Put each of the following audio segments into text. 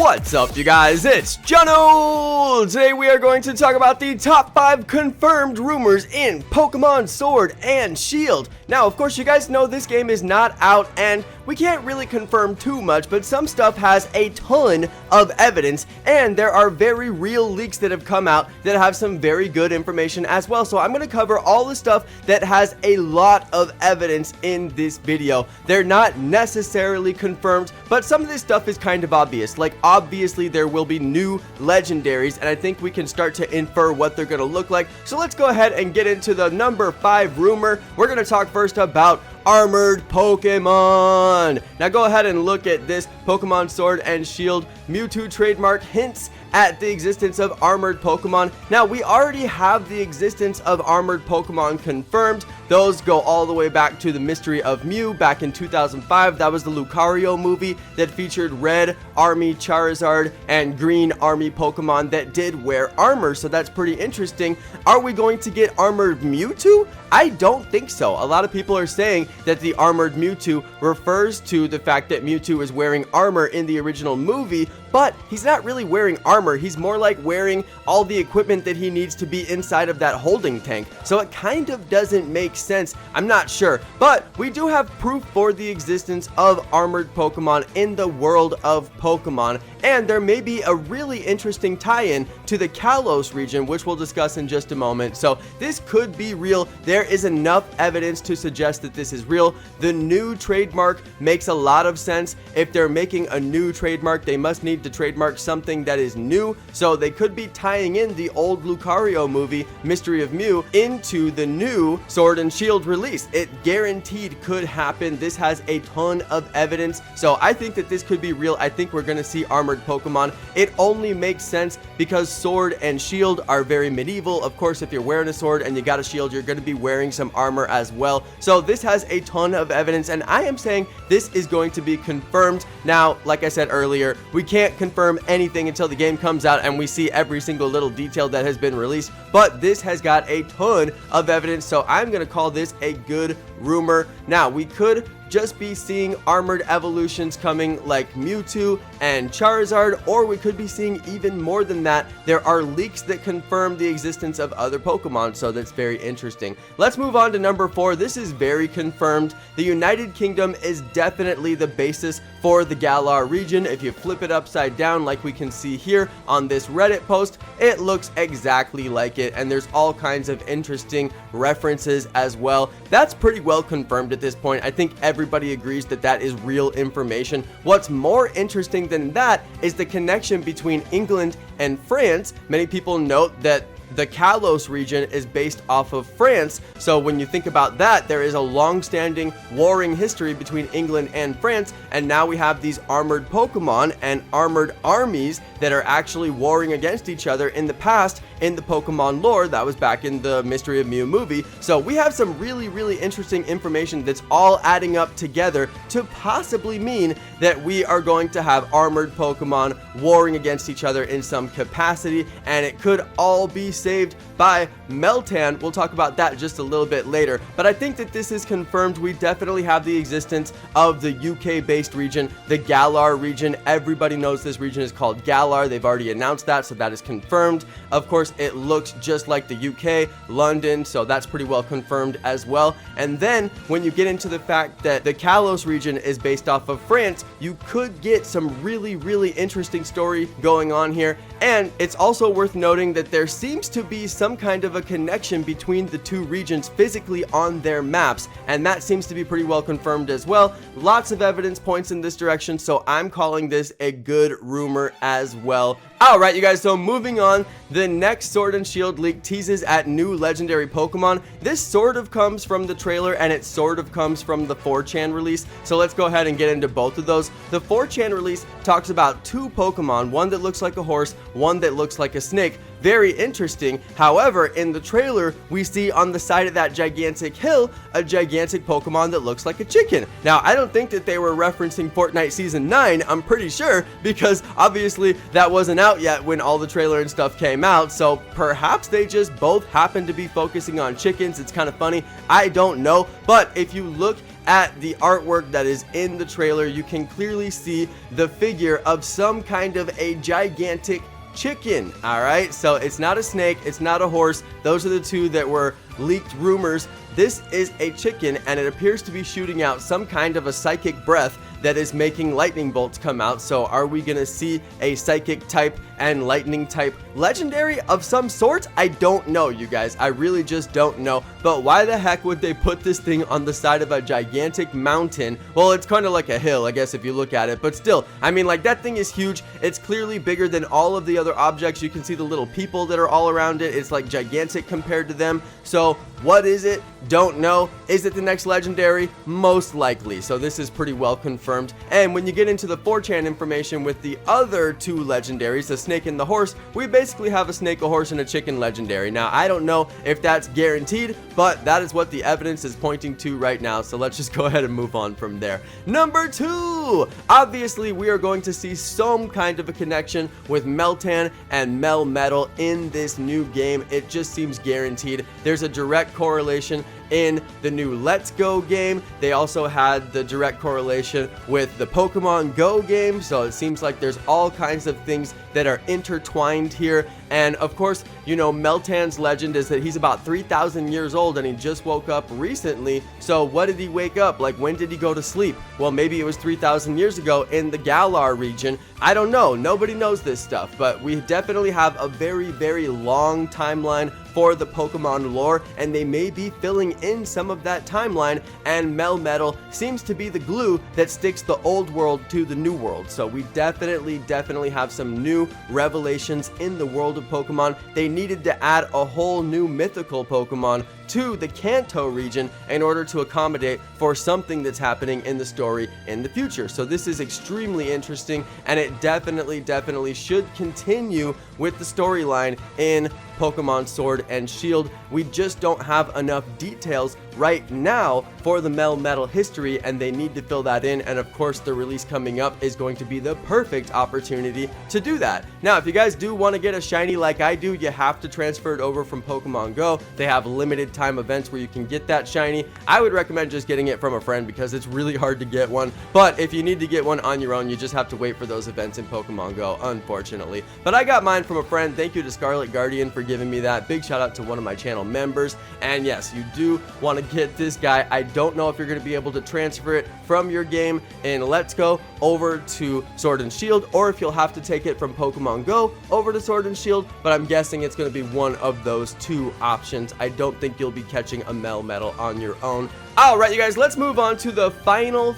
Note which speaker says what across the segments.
Speaker 1: What's up, you guys? It's Jonno! Today we are going to talk about the top 5 confirmed rumors in Pokemon Sword and Shield. Now, of course, you guys know this game is not out and we can't really confirm too much, but some stuff has a ton of evidence, and there are very real leaks that have come out that have some very good information as well. So I'm going to cover all the stuff that has a lot of evidence in this video. They're not necessarily confirmed, but some of this stuff is kind of obvious. Like, obviously there will be new legendaries, and I think we can start to infer what they're going to look like. So let's go ahead and get into the number 5 rumor. We're going to talk first about armored Pokemon. Now go ahead and look at this Pokemon Sword and Shield Mewtwo trademark hints at the existence of armored Pokemon. Now, we already have the existence of armored Pokemon confirmed. Those go all the way back to the Mystery of Mew back in 2005. That was the Lucario movie that featured Red Army Charizard and Green Army Pokemon that did wear armor, so that's pretty interesting. Are we going to get armored Mewtwo? I don't think so. A lot of people are saying that the armored Mewtwo refers to the fact that Mewtwo is wearing armor in the original movie, but he's not really wearing armor. He's more like wearing all the equipment that he needs to be inside of that holding tank. So it kind of doesn't make sense. I'm not sure, but we do have proof for the existence of armored Pokemon in the world of Pokemon, and there may be a really interesting tie-in to the Kalos region, which we'll discuss in just a moment. So this could be real. There is enough evidence to suggest that this is real. The new trademark makes a lot of sense. If they're making a new trademark, they must need to trademark something that is new, so they could be tying in the old Lucario movie, Mystery of Mew, into the new Sword and Shield release. It guaranteed could happen. This has a ton of evidence, so I think that this could be real. I think we're going to see armored Pokemon. It only makes sense because Sword and Shield are very medieval. Of course, if you're wearing a sword and you got a shield, you're going to be wearing some armor as well. So this has a ton of evidence, and I am saying this is going to be confirmed. Now, like I said earlier, we can't confirm anything until the game comes out and we see every single little detail that has been released, but this has got a ton of evidence, so I'm going to call this a good rumor. Now, we could just be seeing armored evolutions coming like Mewtwo and Charizard, or we could be seeing even more than that. There are leaks that confirm the existence of other Pokemon, so that's very interesting. Let's move on to number 4. This is very confirmed. The United Kingdom is definitely the basis for the Galar region. If you flip it upside down like we can see here on this Reddit post, it looks exactly like it, and there's all kinds of interesting references as well. That's pretty well confirmed at this point. I think everybody agrees that that is real information. What's more interesting than that is the connection between England and France. Many people note that the Kalos region is based off of France, so when you think about that, there is a long-standing warring history between England and France, and now we have these armored Pokemon and armored armies that are actually warring against each other in the past in the Pokemon lore. That was back in the Mystery of Mew movie. So we have some really interesting information that's all adding up together to possibly mean that we are going to have armored Pokemon warring against each other in some capacity, and it could all be saved by Meltan. We'll talk about that just a little bit later, but I think that this is confirmed. We definitely have the existence of the UK based region, the Galar region. Everybody knows this region is called Galar. They've already announced that, so that is confirmed. Of course, it looks just like the UK, London, so that's pretty well confirmed as well. And then when you get into the fact that the Kalos region is based off of France, you could get some really interesting story going on here. And it's also worth noting that there seems to be some kind of a connection between the two regions physically on their maps, and that seems to be pretty well confirmed as well. Lots of evidence points in this direction, so I'm calling this a good rumor as well. Alright, you guys, so moving on, the next Sword and Shield leak teases at new legendary Pokemon. This sort of comes from the trailer, and it sort of comes from the 4chan release, so let's go ahead and get into both of those. The 4chan release talks about 2 Pokemon, one that looks like a horse, one that looks like a snake, very interesting. However, in the trailer, we see on the side of that gigantic hill a gigantic Pokemon that looks like a chicken. Now, I don't think that they were referencing Fortnite Season 9, I'm pretty sure, because obviously that wasn't out yet when all the trailer and stuff came out, so perhaps they just both happen to be focusing on chickens. It's kind of funny. I don't know, but if you look at the artwork that is in the trailer, you can clearly see the figure of some kind of a gigantic chicken. All right, so it's not a snake, it's not a horse. Those are the two that were leaked rumors. This is a chicken, and it appears to be shooting out some kind of a psychic breath that is making lightning bolts come out. So are we gonna see a psychic type and lightning type legendary of some sort? I don't know, you guys. I really just don't know. But why the heck would they put this thing on the side of a gigantic mountain? Well, it's kind of like a hill, I guess, if you look at it, but still, I mean, like, that thing is huge. It's clearly bigger than all of the other objects. You can see the little people that are all around it. It's like gigantic compared to them. So what is it? Don't know. Is it the next legendary? Most likely. So this is pretty well confirmed. And when you get into the 4chan information with the other two legendaries, the snake and the horse, we basically have a snake, a horse, and a chicken legendary. Now, I don't know if that's guaranteed, but that is what the evidence is pointing to right now. So let's just go ahead and move on from there. Number 2, obviously we are going to see some kind of a connection with Meltan and Melmetal in this new game. It just seems guaranteed. There's a direct correlation in the new Let's Go game. They also had the direct correlation with the Pokemon Go game, so it seems like there's all kinds of things that are intertwined here. And of course, you know, Meltan's legend is that he's about 3,000 years old and he just woke up recently. So what did he wake up? Like, when did he go to sleep? Well, maybe it was 3,000 years ago in the Galar region. I don't know. Nobody knows this stuff, but we definitely have a very, very long timeline for the Pokemon lore, and they may be filling in some of that timeline, and Melmetal seems to be the glue that sticks the old world to the new world. So we definitely have some new revelations in the world of Pokemon. They needed to add a whole new mythical Pokemon to the Kanto region in order to accommodate for something that's happening in the story in the future. So this is extremely interesting, and it definitely should continue with the storyline in Pokemon Sword and Shield. We just don't have enough details right now for the Melmetal history, and they need to fill that in, and of course the release coming up is going to be the perfect opportunity to do that. Now, if you guys do want to get a shiny like I do, you have to transfer it over from Pokemon Go. They have limited time events where you can get that shiny. I would recommend just getting it from a friend because it's really hard to get one, but if you need to get one on your own, you just have to wait for those events in Pokemon Go, unfortunately. But I got mine from a friend. Thank you to Scarlet Guardian for giving me that. Big shout out to one of my channel members. And yes, you do want to get this guy. I don't know if you're going to be able to transfer it from your game in Let's Go over to Sword and Shield, or if you'll have to take it from Pokemon Go over to Sword and Shield, but I'm guessing it's going to be one of those two options. I don't think you'll be catching a Melmetal on your own. Alright, you guys, let's move on to the final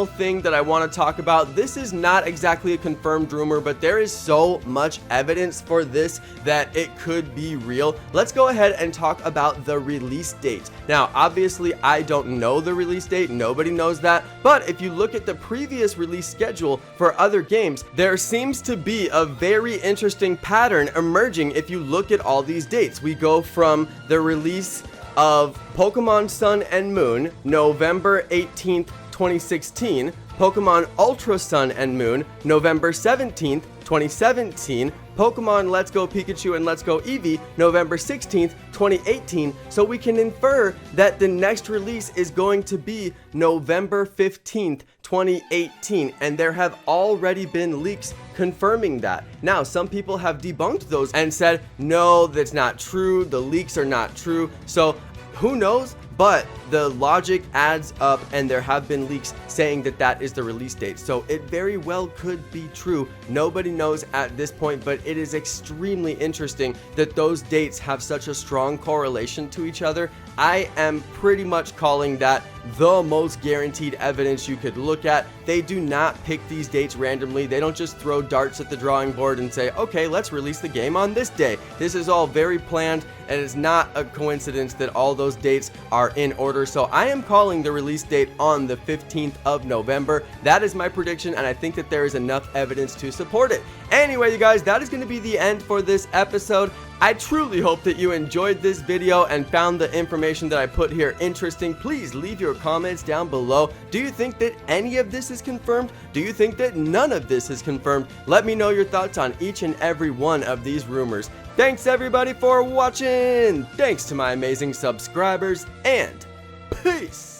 Speaker 1: thing that I want to talk about. This is not exactly a confirmed rumor, but there is so much evidence for this that it could be real. Let's go ahead and talk about the release date. Now, obviously, I don't know the release date. Nobody knows that. But if you look at the previous release schedule for other games, there seems to be a very interesting pattern emerging if you look at all these dates. We go from the release of Pokemon Sun and Moon, November 18th, 2016, Pokemon Ultra Sun and Moon, November 17th, 2017, Pokemon Let's Go Pikachu and Let's Go Eevee, November 16th, 2018, so we can infer that the next release is going to be November 15th, 2018, and there have already been leaks confirming that. Now, some people have debunked those and said, no, that's not true, the leaks are not true, so who knows? But the logic adds up, and there have been leaks saying that that is the release date. So it very well could be true. Nobody knows at this point, but it is extremely interesting that those dates have such a strong correlation to each other. I am pretty much calling that the most guaranteed evidence you could look at. They do not pick these dates randomly. They don't just throw darts at the drawing board and say, okay, let's release the game on this day. This is all very planned, and it's not a coincidence that all those dates are in order. So I am calling the release date on the 15th of November. That is my prediction, and I think that there is enough evidence to support it. Anyway, you guys, that is going to be the end for this episode. I truly hope that you enjoyed this video and found the information that I put here interesting. Please leave your comments down below. Do you think that any of this is confirmed? Do you think that none of this is confirmed? Let me know your thoughts on each and every one of these rumors. Thanks everybody for watching. Thanks to my amazing subscribers, and peace.